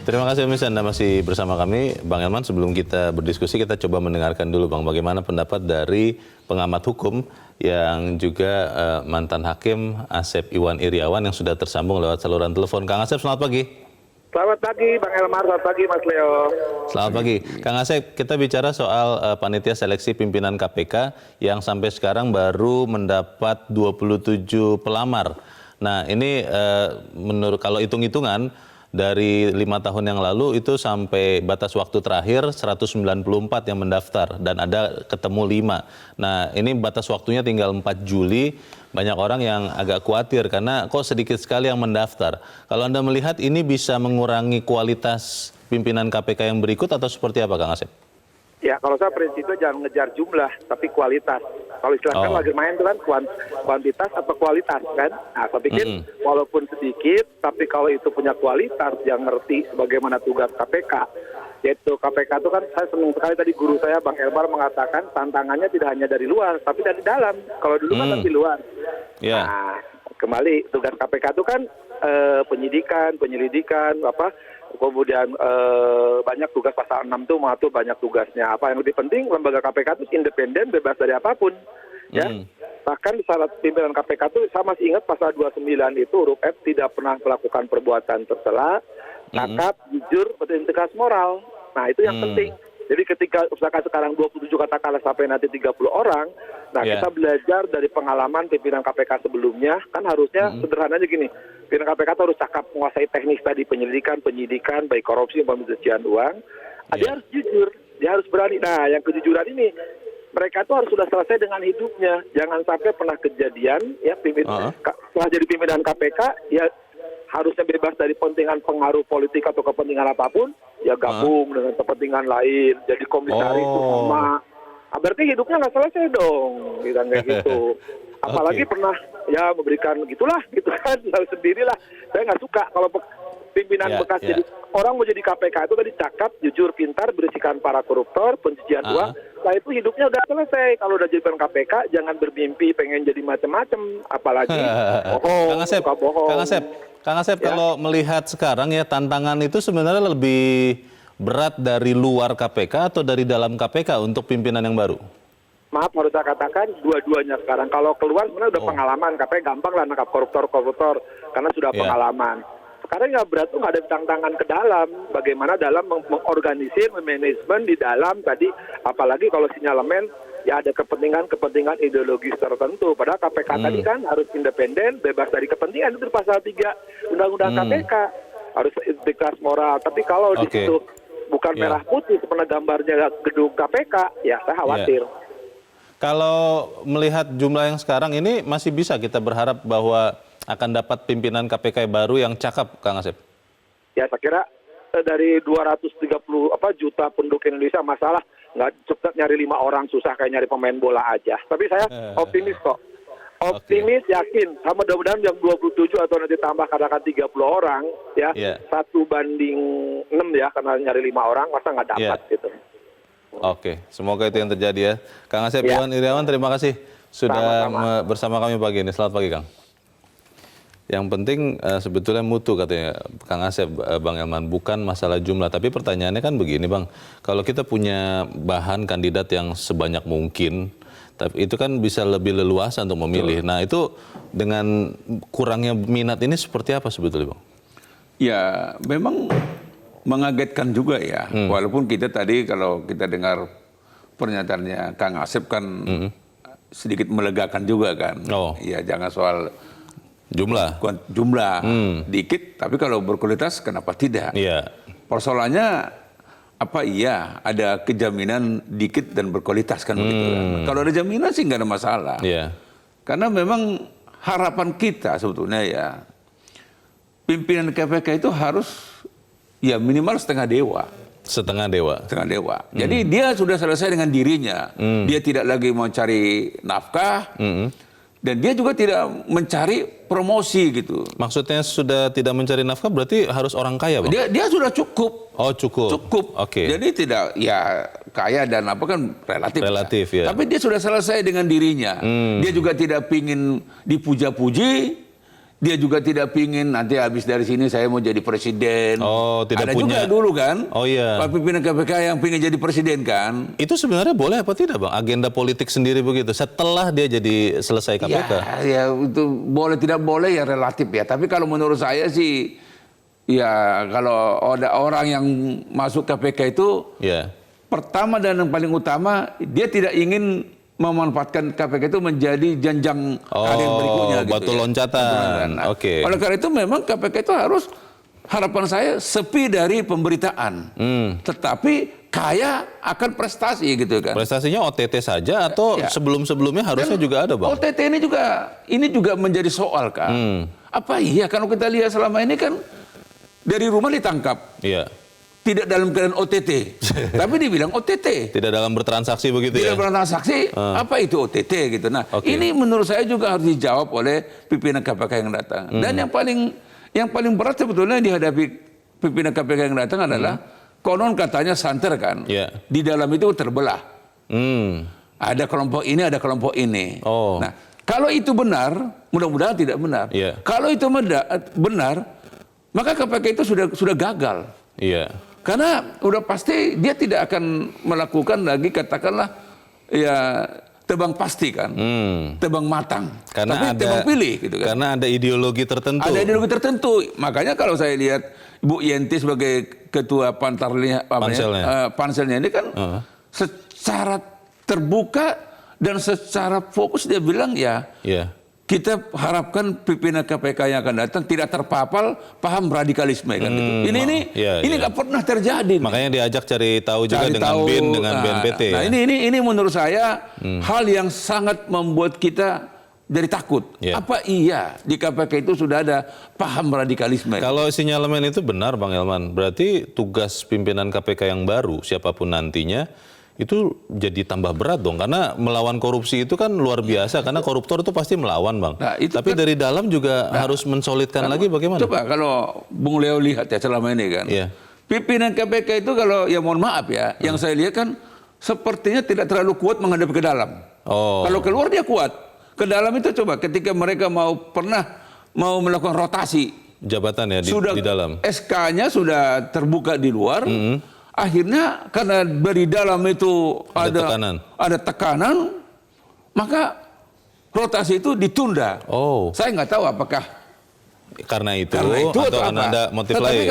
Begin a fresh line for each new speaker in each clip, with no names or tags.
Terima kasih Miss, Anda masih bersama kami. Bang Elman, sebelum kita berdiskusi, kita coba mendengarkan dulu Bang, bagaimana pendapat dari pengamat hukum yang juga mantan hakim Asep Iwan Iriawan yang sudah tersambung lewat saluran telepon. Kang Asep, selamat pagi.
Selamat pagi Bang Elmar, selamat pagi Mas Leo.
Selamat pagi. Kang Asep, kita bicara soal panitia seleksi pimpinan KPK yang sampai sekarang baru mendapat 27 pelamar. Nah ini menurut kalau hitung-hitungan, dari 5 tahun yang lalu itu sampai batas waktu terakhir 194 yang mendaftar dan ada ketemu 5. Nah ini batas waktunya tinggal 4 Juli, banyak orang yang agak khawatir karena kok sedikit sekali yang mendaftar. Kalau Anda melihat ini bisa mengurangi kualitas pimpinan KPK yang berikut atau seperti apa Kang Asep?
Ya kalau saya prinsipnya jangan ngejar jumlah tapi kualitas. Kalau istilahnya lagi main itu kan kuantitas atau kualitas kan. Nah saya pikir walaupun sedikit tapi kalau itu punya kualitas yang ngerti bagaimana tugas KPK. Yaitu KPK itu kan saya senang sekali tadi guru saya Bang Elmar mengatakan tantangannya tidak hanya dari luar tapi dari dalam. Kalau dulu kan dari luar.
Yeah.
Nah kembali tugas KPK itu kan penyidikan, penyelidikan, kemudian banyak tugas pasal 6 itu mengatur banyak tugasnya. Apa yang lebih penting lembaga KPK itu independen, bebas dari apapun. Ya. Bahkan syarat pimpinan KPK itu saya masih ingat pasal 29 itu huruf F tidak pernah melakukan perbuatan tercela, cakap, jujur, berintegritas moral. Nah itu yang penting. Jadi ketika usahakan sekarang 27 katakanlah sampai nanti 30 orang, nah kita belajar dari pengalaman pimpinan KPK sebelumnya, kan harusnya sederhananya gini, pimpinan KPK itu harus cakap menguasai teknis tadi penyidikan, baik korupsi maupun pencucian uang, dia harus jujur, dia harus berani. Nah yang kejujuran ini, mereka itu harus sudah selesai dengan hidupnya, jangan sampai pernah kejadian, ya setelah jadi pimpinan KPK, ya harusnya bebas dari pentingan pengaruh politik atau kepentingan apapun, ya gabung dengan kepentingan lain, jadi komisaris sama. Nah, berarti hidupnya nggak selesai dong, kayak gitu. Apalagi pernah ya memberikan gitulah, gitu kan, harus sendirilah. Saya nggak suka kalau pimpinan bekas jadi orang mau jadi KPK itu tadi cakap, jujur, pintar, berisikan para koruptor, pencucian uang. Setelah itu hidupnya udah selesai. Kalau udah jadi pimpinan KPK, jangan bermimpi pengen jadi macam-macam, apalagi bohong, suka bohong.
Kang Asep, kalau melihat sekarang ya tantangan itu sebenarnya lebih berat dari luar KPK atau dari dalam KPK untuk pimpinan yang baru?
Maaf harus saya katakan dua-duanya sekarang. Kalau keluar sebenarnya udah pengalaman, KPK gampang lah nangkap koruptor karena sudah pengalaman. Sekarang nggak berat tuh nggak ada tantangan ke dalam. Bagaimana dalam mengorganisir, manajemen di dalam tadi, apalagi kalau sinyalemen ya ada kepentingan ideologis tertentu. Padahal KPK tadi kan harus independen, bebas dari kepentingan itu pasal 3 Undang-Undang KPK. Harus integritas moral. Tapi kalau di situ bukan merah putih seperti gambarnya gedung KPK, ya saya khawatir.
Kalau melihat jumlah yang sekarang ini masih bisa kita berharap bahwa akan dapat pimpinan KPK baru yang cakap, Kang Asep? Ya
saya kira dari 230 juta penduduk Indonesia masalah nggak cepat nyari 5 orang, susah kayak nyari pemain bola aja. Tapi saya optimis kok. Optimis, yakin. Sama mudah-mudahan yang 27 atau nanti tambah katakan 30 orang, ya 1:6 ya, karena nyari 5 orang, masa nggak dapat gitu.
Oke, semoga itu yang terjadi ya. Kang Asep Iwan Iriawan, terima kasih sudah bersama kami pagi ini. Selamat pagi, Kang. Yang penting sebetulnya mutu katanya Kang Asep, Bang Elman, bukan masalah jumlah. Tapi pertanyaannya kan begini Bang, kalau kita punya bahan kandidat yang sebanyak mungkin, tapi itu kan bisa lebih leluasa untuk memilih. Nah itu dengan kurangnya minat ini seperti apa sebetulnya Bang?
Ya memang mengagetkan juga ya, walaupun kita tadi kalau kita dengar pernyataannya Kang Asep kan sedikit melegakan juga kan. Ya jangan soal jumlah dikit, tapi kalau berkualitas kenapa tidak? Persoalannya apa ada kejaminan dikit dan berkualitas kan begitu kan? Kalau ada jaminan sih nggak ada masalah. Karena memang harapan kita sebetulnya ya pimpinan KPK itu harus ya minimal setengah dewa.
Setengah dewa.
Jadi dia sudah selesai dengan dirinya. Dia tidak lagi mau cari nafkah. Dan dia juga tidak mencari promosi gitu.
Maksudnya sudah tidak mencari nafkah berarti harus orang kaya Bang?
Dia sudah cukup.
Oh cukup.
Jadi tidak ya kaya dan apa kan relatif
ya.
Tapi dia sudah selesai dengan dirinya. Dia juga tidak pingin dipuja-puji. dia juga tidak pingin nanti habis dari sini saya mau jadi presiden.
Oh, tidak
ada
punya.
juga dulu kan.
Oh iya.
Pak pimpinan KPK yang pingin jadi presiden kan.
Itu sebenarnya boleh apa tidak, Bang? Agenda politik sendiri begitu setelah dia jadi selesai KPK.
Ya itu boleh tidak boleh ya relatif ya. Tapi kalau menurut saya sih, ya kalau ada orang yang masuk KPK itu,
Ya.
pertama dan yang paling utama dia tidak ingin memanfaatkan KPK itu menjadi jenjang karir berikutnya.
Batu loncatan.
Nah,
Oke.
oleh karena itu memang KPK itu harus, harapan saya, sepi dari pemberitaan. Tetapi kaya akan prestasi gitu kan.
Prestasinya OTT saja atau
Ya.
sebelum-sebelumnya harusnya juga ada, Bang?
OTT ini juga menjadi soal kan. Apa iya kalau kita lihat selama ini kan dari rumah ditangkap.
Iya.
Tidak dalam keadaan OTT, tapi dibilang OTT.
Tidak dalam bertransaksi begitu ya?
Tidak bertransaksi, apa itu OTT gitu. Nah,
Oke.
ini menurut saya juga harus dijawab oleh pimpinan KPK yang datang. Dan yang paling berat sebetulnya dihadapi pimpinan KPK yang datang adalah konon katanya santer kan.
Iya.
Di dalam itu terbelah.
Hmm.
Ada kelompok ini, ada kelompok ini.
Oh.
Nah, kalau itu benar, mudah-mudahan tidak benar.
Iya.
Kalau itu benar, maka KPK itu sudah gagal.
Iya.
Karena udah pasti dia tidak akan melakukan lagi katakanlah ya tebang pasti kan, tebang matang,
Karena
tapi
ada
tebang pilih gitu kan.
Karena ada ideologi tertentu.
Ada ideologi tertentu. Makanya kalau saya lihat Bu Yenti sebagai ketua panselnya ini kan secara terbuka dan secara fokus dia bilang ya.
Iya.
Kita harapkan pimpinan KPK yang akan datang tidak terpapar paham radikalisme kan gitu. Ini nggak pernah terjadi.
Makanya diajak cari tahu juga dengan BIN, dengan BNPT.
Nah,
ya?
ini menurut saya hal yang sangat membuat kita jadi takut.
Ya.
Apa iya di KPK itu sudah ada paham radikalisme?
Kalau sinyalemen itu benar, Bang Elman, berarti tugas pimpinan KPK yang baru, siapapun nantinya, itu jadi tambah berat dong, karena melawan korupsi itu kan luar biasa, karena koruptor itu pasti melawan, Bang.
Nah, itu
tapi
kan,
dari dalam juga harus mensolidkan lagi bagaimana?
Coba kalau Bung Leo lihat ya selama ini kan,
Iya.
pimpinan KPK itu kalau ya mohon maaf ya, yang saya lihat kan sepertinya tidak terlalu kuat menghadap ke dalam.
Oh.
Kalau keluar dia kuat, ke dalam itu coba ketika mereka mau melakukan rotasi,
Jabatan ya
sudah
di dalam.
SK-nya sudah terbuka di luar. Akhirnya karena dari dalam itu ada tekanan, maka rotasi itu ditunda.
Oh.
Saya nggak tahu apakah
Karena itu
atau
karena
apa.
ada motif
Tapi
lain.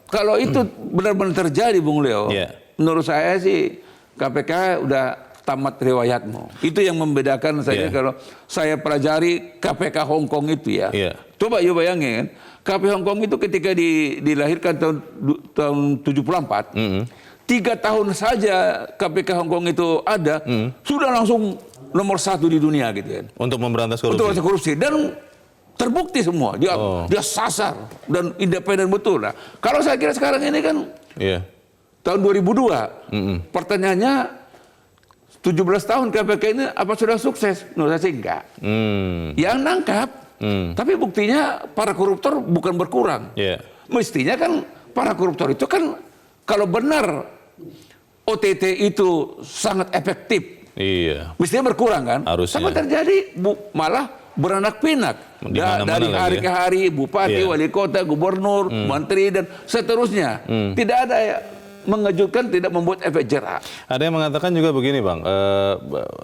kalau itu benar-benar terjadi, Bung Leo,
Iya.
menurut saya sih KPK udah tamat riwayatmu. Itu yang membedakan saya kalau saya pelajari KPK Hong Kong itu ya.
Iya.
Coba you bayangin, KPK Hong Kong itu ketika dilahirkan tahun 74, 3 tahun saja KPK Hong Kong itu ada, sudah langsung nomor 1 di dunia gitu kan.
Untuk memberantas korupsi.
Untuk memberantas korupsi dan terbukti semua dia sasar dan independen betul. Nah, kalau saya kira sekarang ini kan tahun 2002, pertanyaannya 17 tahun KPK ini apa sudah sukses? Menurut saya sih enggak. Yang nangkap, tapi buktinya para koruptor bukan berkurang. Mestinya kan para koruptor itu kan kalau benar OTT itu sangat efektif, mestinya berkurang kan?
Harusnya.
Tapi terjadi malah beranak pinak. Dari hari ke hari, bupati, wali kota, gubernur, menteri dan seterusnya. Tidak ada mengejutkan, tidak membuat efek jerak.
Ada yang mengatakan juga begini, Bang,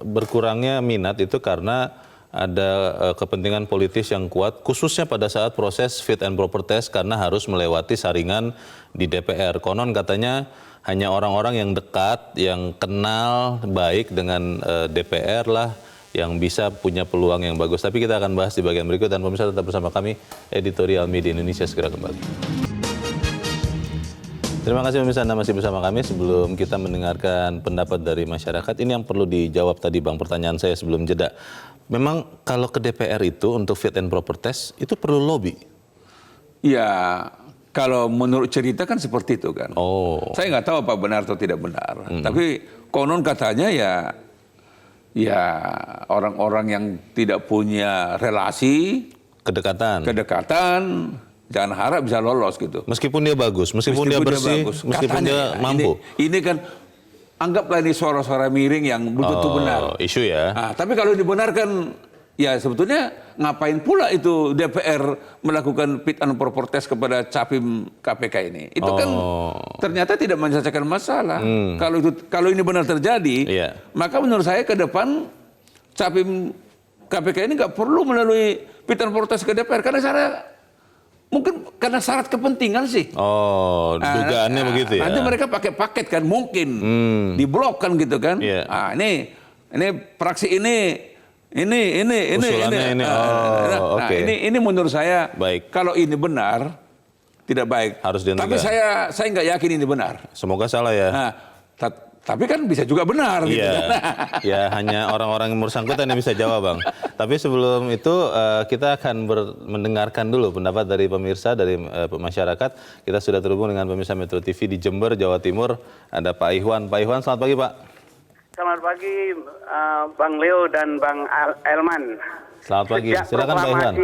berkurangnya minat itu karena ada kepentingan politis yang kuat, khususnya pada saat proses fit and proper test karena harus melewati saringan di DPR. Konon katanya hanya orang-orang yang dekat, yang kenal baik dengan DPR lah yang bisa punya peluang yang bagus. Tapi kita akan bahas di bagian berikut dan pemirsa tetap bersama kami, Editorial Media Indonesia segera kembali. Terima kasih pemirsa Anda masih bersama kami. Sebelum kita mendengarkan pendapat dari masyarakat, ini yang perlu dijawab tadi, Bang, pertanyaan saya sebelum jeda. Memang kalau ke DPR itu untuk fit and proper test itu perlu lobby?
Ya, kalau menurut cerita kan seperti itu kan.
Oh.
Saya nggak tahu apa benar atau tidak benar. Tapi konon katanya ya orang-orang yang tidak punya relasi, kedekatan, jangan harap bisa lolos gitu.
Meskipun dia bagus, meskipun dia bersih, meskipun dia mampu.
Ini kan anggaplah ini suara-suara miring yang betul-betul benar.
Isu ya.
Nah, tapi kalau dibenarkan ya sebetulnya ngapain pula itu DPR melakukan fit and proper test kepada capim KPK ini? Itu kan ternyata tidak menyelesaikan masalah. Kalau ini benar terjadi, maka menurut saya ke depan capim KPK ini nggak perlu melalui fit and proper test ke DPR mungkin karena syarat kepentingan sih.
Dugaannya begitu ya.
Nanti mereka pakai paket kan mungkin diblok kan gitu kan. Ini fraksi ini. Ini menurut saya kalau ini benar tidak baik.
Harus dihentikan.
Tapi saya nggak yakin ini benar.
Semoga salah ya.
Tapi kan bisa juga benar. Gitu kan?
Ya hanya orang-orang yang bersangkutan yang bisa jawab, Bang. Tapi sebelum itu kita akan mendengarkan dulu pendapat dari pemirsa, dari masyarakat. Kita sudah terhubung dengan pemirsa Metro TV di Jember, Jawa Timur. Ada Pak Ihwan. Pak Ihwan, selamat pagi, Pak.
Selamat pagi, Bang Leo dan Bang Elman.
Selamat pagi. Silakan Pak Ihwan.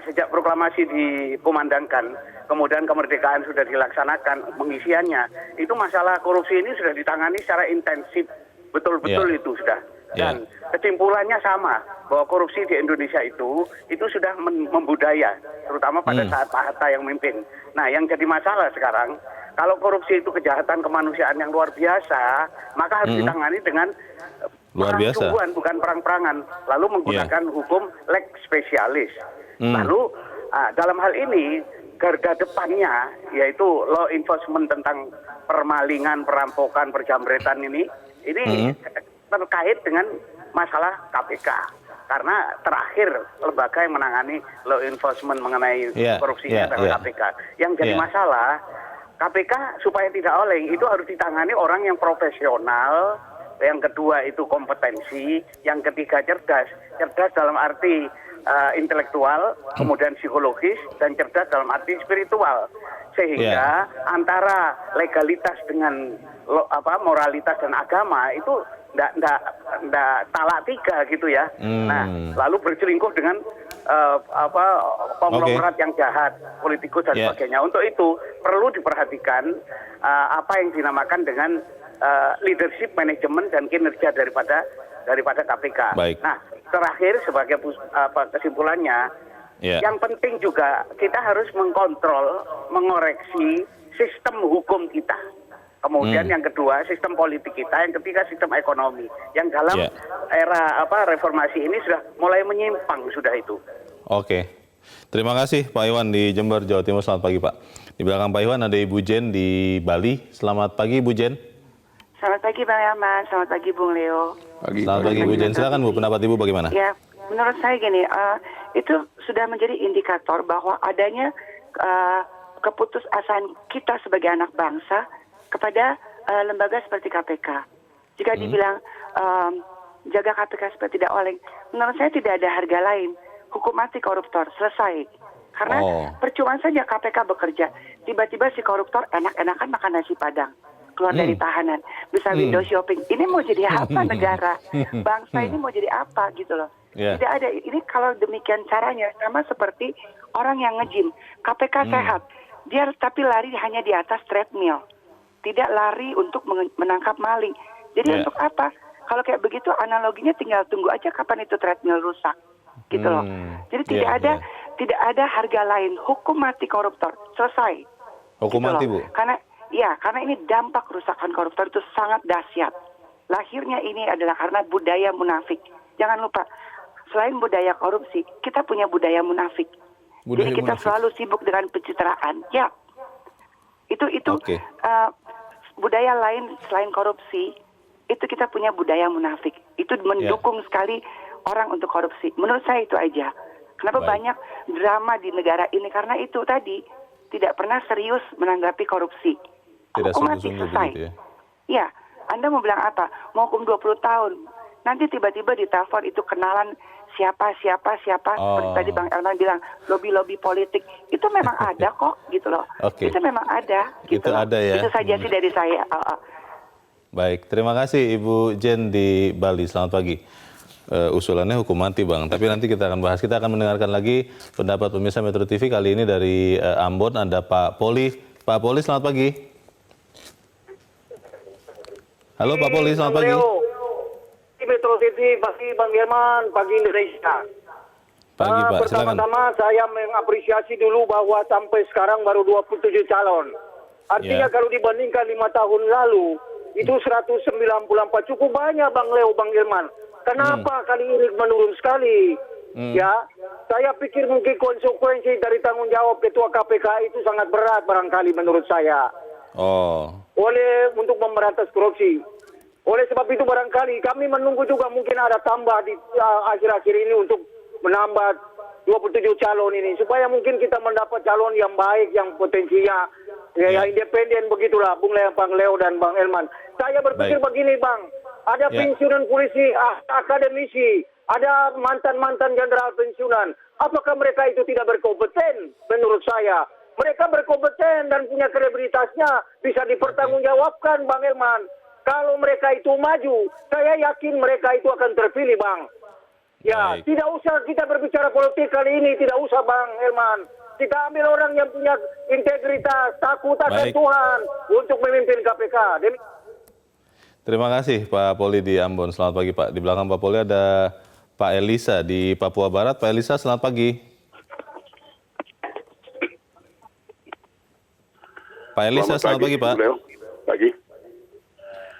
Sejak proklamasi dikumandangkan, kemudian kemerdekaan sudah dilaksanakan, pengisiannya, itu masalah korupsi ini sudah ditangani secara intensif, betul-betul itu sudah. Dan kesimpulannya sama, bahwa korupsi di Indonesia itu sudah membudaya, terutama pada saat Pak Hatta yang memimpin. Nah, yang jadi masalah sekarang, kalau korupsi itu kejahatan kemanusiaan yang luar biasa, maka harus ditangani dengan
luar biasa,
bukan perang-perangan, lalu menggunakan hukum lex specialis. Lalu dalam hal ini garda depannya yaitu law enforcement tentang permalingan, perampokan, penjamretan ini terkait dengan masalah KPK. Karena terakhir lembaga yang menangani law enforcement mengenai korupsinya adalah KPK. Yang jadi masalah, KPK supaya tidak oleng itu harus ditangani orang yang profesional, yang kedua itu kompetensi, yang ketiga cerdas dalam arti intelektual, kemudian psikologis, dan cerdas dalam arti spiritual. Sehingga antara legalitas dengan moralitas dan agama itu ndak talak tiga gitu ya. Nah, lalu berselingkuh dengan konglomerat yang jahat, politikus dan sebagainya. Untuk itu perlu diperhatikan apa yang dinamakan dengan leadership, manajemen, dan kinerja daripada KPK. Nah, terakhir sebagai kesimpulannya, yang penting juga kita harus mengkontrol, mengoreksi sistem hukum kita. Kemudian yang kedua sistem politik kita, yang ketiga sistem ekonomi. Yang dalam era reformasi ini sudah mulai menyimpang sudah itu.
Oke. Terima kasih Pak Iwan di Jember, Jawa Timur. Selamat pagi Pak. Di belakang Pak Iwan ada Ibu Jen di Bali. Selamat pagi Ibu Jen.
Selamat pagi Bang Elman, selamat pagi Bung Leo.
Selamat pagi Ibu Jen. Silakan Bu, pendapat Ibu bagaimana?
Ya, menurut saya gini, itu sudah menjadi indikator bahwa adanya keputusasaan kita sebagai anak bangsa kepada lembaga seperti KPK. Jika dibilang jaga KPK supaya tidak oleng, menurut saya tidak ada harga lain. Hukum mati koruptor, selesai. Karena percuma saja KPK bekerja, tiba-tiba si koruptor enak-enakan makan nasi padang, keluar dari tahanan, bisa window shopping. Ini mau jadi apa negara? Bangsa ini mau jadi apa gitu loh. Tidak ada. Ini kalau demikian caranya sama seperti orang yang nge-gym. KPK sehat, dia tapi lari hanya di atas treadmill, tidak lari untuk menangkap maling. Jadi untuk apa? Kalau kayak begitu analoginya tinggal tunggu aja kapan itu treadmill rusak, gitu loh. Jadi tidak ada harga lain. Hukum mati koruptor, selesai.
Hukum
gitu
mati
loh.
Bu.
Karena ini dampak kerusakan koruptor itu sangat dahsyat. Lahirnya ini adalah karena budaya munafik. Jangan lupa, selain budaya korupsi, kita punya budaya munafik. Jadi kita selalu sibuk dengan pencitraan. Ya, itu budaya lain selain korupsi, itu kita punya budaya munafik. Itu mendukung sekali orang untuk korupsi. Menurut saya itu aja. Kenapa banyak drama di negara ini? Karena itu tadi tidak pernah serius menanggapi korupsi. Hukum mati selesai. Ya, Anda mau bilang apa? Mau hukum 20 tahun. Nanti tiba-tiba ditelepon itu kenalan siapa. Seperti tadi Bang Elman bilang, lobby-lobby politik. Itu memang ada kok, gitu loh. Itu memang ada. Gitu
itu ada ya.
Itu saja sih dari saya.
Baik, terima kasih Ibu Jen di Bali. Selamat pagi. Usulannya hukum mati Bang, tapi nanti kita akan bahas. Kita akan mendengarkan lagi pendapat pemirsa Metro TV. Kali ini dari Ambon ada Pak Poli. Pak Poli, selamat pagi. Halo Pak Poli, selamat pagi.
Di Metro TV
pagi Bang Herman, pagi Indonesia.
Pagi Pak, silakan.
Pertama-tama saya mengapresiasi dulu bahwa sampai sekarang baru 27 calon. Artinya kalau dibandingkan 5 tahun lalu, itu 194 cukup banyak Bang Leo, Bang Herman. Kenapa kali ini menurun sekali? Ya, saya pikir mungkin konsekuensi dari tanggung jawab Ketua KPK itu sangat berat barangkali menurut saya. Untuk memberantas korupsi. Oleh sebab itu barangkali kami menunggu juga mungkin ada tambah di akhir-akhir ini untuk menambah 27 calon ini supaya mungkin kita mendapat calon yang baik yang potensinya ya independen begitulah Bung Leo dan Bang Elman. Saya berpikir begini Bang, ada pensiunan polisi, akademisi, ada mantan-mantan jenderal pensiunan. Apakah mereka itu tidak berkompeten? Menurut saya mereka berkompeten dan punya kredibilitasnya bisa dipertanggungjawabkan Bang Elman. Kalau mereka itu maju, saya yakin mereka itu akan terpilih, Bang. Ya, tidak usah kita berbicara politik kali ini, tidak usah, Bang Herman. Kita ambil orang yang punya integritas, takut akan Tuhan untuk memimpin KPK.
Terima kasih Pak Poli di Ambon. Selamat pagi Pak. Di belakang Pak Poli ada Pak Elisa di Papua Barat. Pak Elisa, selamat pagi. Pak Elisa, selamat pagi Pak.
Pagi.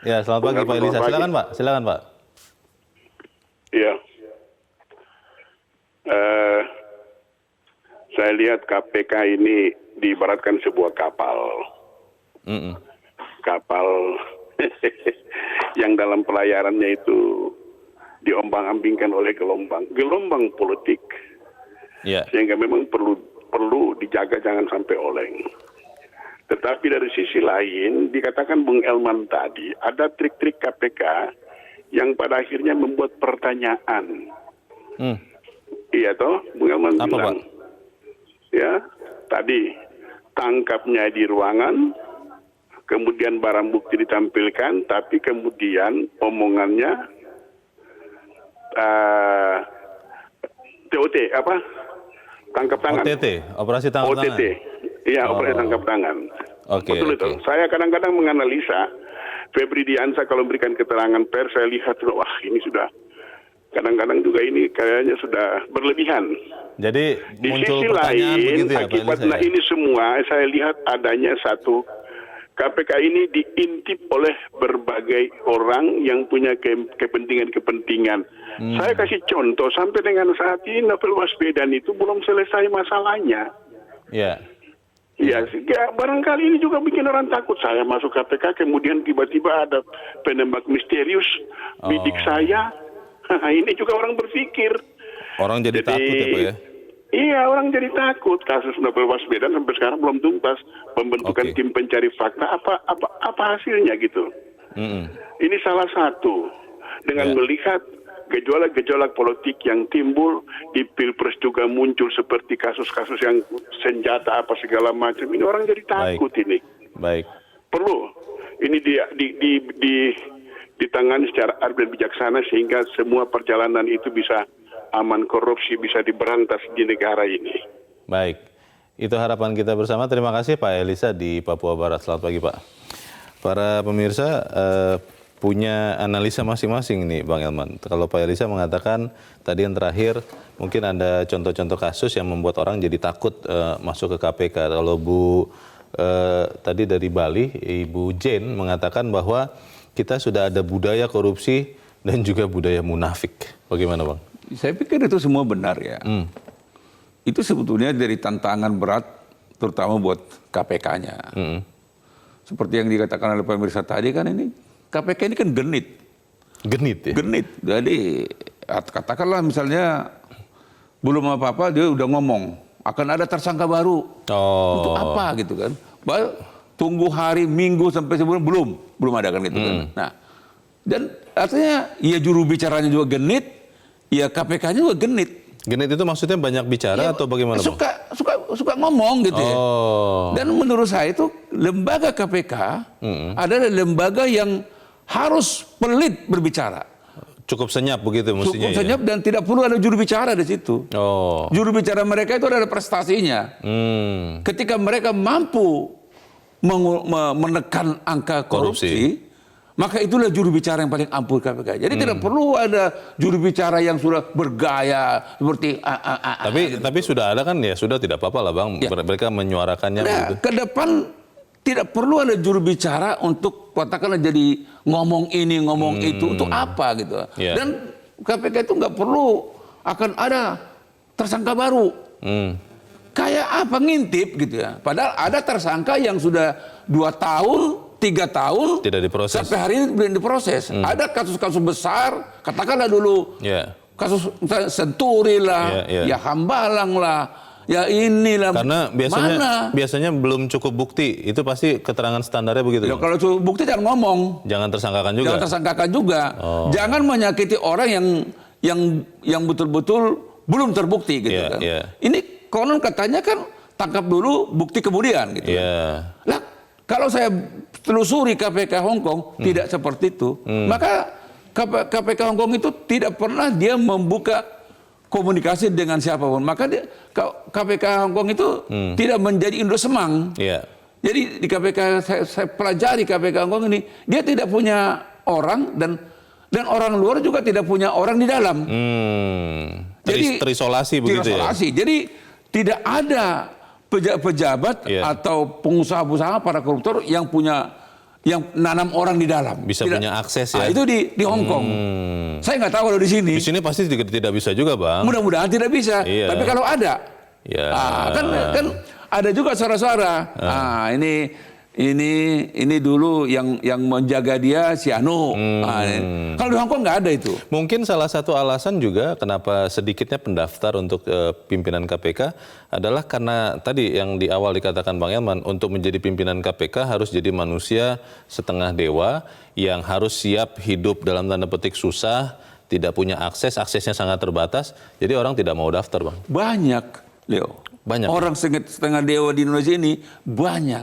Ya, selamat pagi Pak Elisa. Silakan Pak. Silakan Pak.
Iya. Saya lihat KPK ini diibaratkan sebuah kapal. Kapal yang dalam pelayarannya itu diombang-ambingkan oleh gelombang politik. Sehingga memang perlu dijaga jangan sampai oleng. Tetapi dari sisi lain, dikatakan Bung Elman tadi, ada trik-trik KPK yang pada akhirnya membuat pertanyaan. Iya toh, Bung Elman bilang. Pak? Ya, tadi tangkapnya di ruangan, kemudian barang bukti ditampilkan, tapi kemudian omongannya TOT, apa? Tangkap tangan.
OTT, operasi tangkap tangan.
Iya, operasi tangkap tangan. Betul itu. Saya kadang-kadang menganalisa Febri Diansa kalau memberikan keterangan pers, saya lihat, wah ini sudah, kadang-kadang juga ini kayaknya sudah berlebihan. Jadi di sisi lain, akibat ini semua, saya lihat adanya satu, KPK ini diintip oleh berbagai orang yang punya kepentingan-kepentingan. Saya kasih contoh, sampai dengan saat ini Novel Baswedan itu belum selesai masalahnya. Ya, barangkali ini juga bikin orang takut. Saya masuk KPK, kemudian tiba-tiba ada penembak misterius bidik saya. Ini juga orang berpikir.
Orang jadi takut ya Pak ya?
Iya, orang jadi takut. Kasus Novel Baswedan sampai sekarang belum tuntas. Pembentukan tim pencari fakta, apa hasilnya gitu. Ini salah satu. Dengan melihat gejolak-gejolak politik yang timbul di Pilpres juga muncul seperti kasus-kasus yang senjata apa segala macam. Ini orang jadi takut ini. Perlu ini ditangani secara adil dan bijaksana sehingga semua perjalanan itu bisa aman, korupsi bisa diberantas di negara ini.
Baik, itu harapan kita bersama. Terima kasih Pak Elisa di Papua Barat. Selamat pagi Pak. Para pemirsa punya analisa masing-masing nih Bang Elman. Kalau Pak Elisa mengatakan tadi yang terakhir mungkin ada contoh-contoh kasus yang membuat orang jadi takut masuk ke KPK. Kalau Bu tadi dari Bali, Ibu Jane mengatakan bahwa kita sudah ada budaya korupsi dan juga budaya munafik. Bagaimana Bang?
Saya pikir itu semua benar ya. Itu sebetulnya dari tantangan berat terutama buat KPK-nya. Seperti yang dikatakan oleh pemirsa tadi kan ini KPK ini kan genit.
Genit ya? Genit.
Jadi katakanlah misalnya belum apa-apa dia udah ngomong akan ada tersangka baru. Untuk apa gitu kan? Tunggu hari, minggu sampai sebulan belum ada kan gitu kan. Nah, dan artinya ya juru bicaranya juga genit, ya KPK-nya juga genit.
Genit itu maksudnya banyak bicara atau bagaimana Bang?
Suka ngomong gitu ya. Dan menurut saya itu lembaga KPK adalah lembaga yang harus pelit berbicara.
Cukup senyap begitu mestinya.
Cukup senyap dan tidak perlu ada juru bicara di situ. Juru bicara mereka itu ada prestasinya. Ketika mereka mampu menekan angka korupsi, Maka itulah juru bicara yang paling ampuh KPK. Jadi tidak perlu ada juru bicara yang sudah bergaya seperti
Tapi sudah ada kan ya, sudah tidak apa-apa lah Bang.
Ya.
Mereka menyuarakannya
Nah,
begitu.
ke depan tidak perlu ada juru bicara untuk katakanlah jadi ngomong ini, ngomong itu untuk apa gitu.
Ya.
Dan KPK itu nggak perlu akan ada tersangka baru. Kayak apa ngintip gitu ya. Padahal ada tersangka yang sudah 2 tahun, 3 tahun
Tidak diproses.
sampai hari ini belum diproses. Ada kasus-kasus besar, katakanlah dulu kasus Senturi lah, ya Hambalang lah, ya inilah.
Karena biasanya belum cukup bukti, itu pasti keterangan standarnya begitu.
Ya, kalau cukup bukti jangan ngomong.
Jangan tersangkakan juga.
Jangan tersangkakan juga. Jangan menyakiti orang yang betul-betul belum terbukti gitu kan. Ini konon katanya kan tangkap dulu, bukti kemudian gitu. Lah, kalau saya telusuri KPK Hong Kong tidak seperti itu, maka KPK Hong Kong itu tidak pernah dia membuka komunikasi dengan siapapun. Maka KPK Hong Kong itu tidak menjadi Indosemang. Jadi di KPK saya pelajari KPK Hong Kong ini, dia tidak punya orang dan orang luar juga tidak punya orang di dalam. Jadi
terisolasi begitu ya.
Jadi tidak ada pejabat atau pengusaha-pengusaha para koruptor yang nanam orang di dalam.
Bisa punya akses ya.
Itu di Hong Kong. Saya nggak tahu kalau di sini.
Di sini pasti tidak bisa juga Bang.
Mudah-mudahan tidak bisa. Tapi kalau ada, kan ada juga suara-suara. Ini dulu yang menjaga dia si Anu. Kalau di Hong Kong nggak ada itu.
Mungkin salah satu alasan juga kenapa sedikitnya pendaftar untuk pimpinan KPK adalah karena tadi yang di awal dikatakan Bang Elman, untuk menjadi pimpinan KPK harus jadi manusia setengah dewa yang harus siap hidup dalam tanda petik susah, tidak punya aksesnya sangat terbatas. Jadi orang tidak mau daftar Bang.
Banyak, Leo.
Banyak.
Orang setengah dewa di Indonesia ini banyak.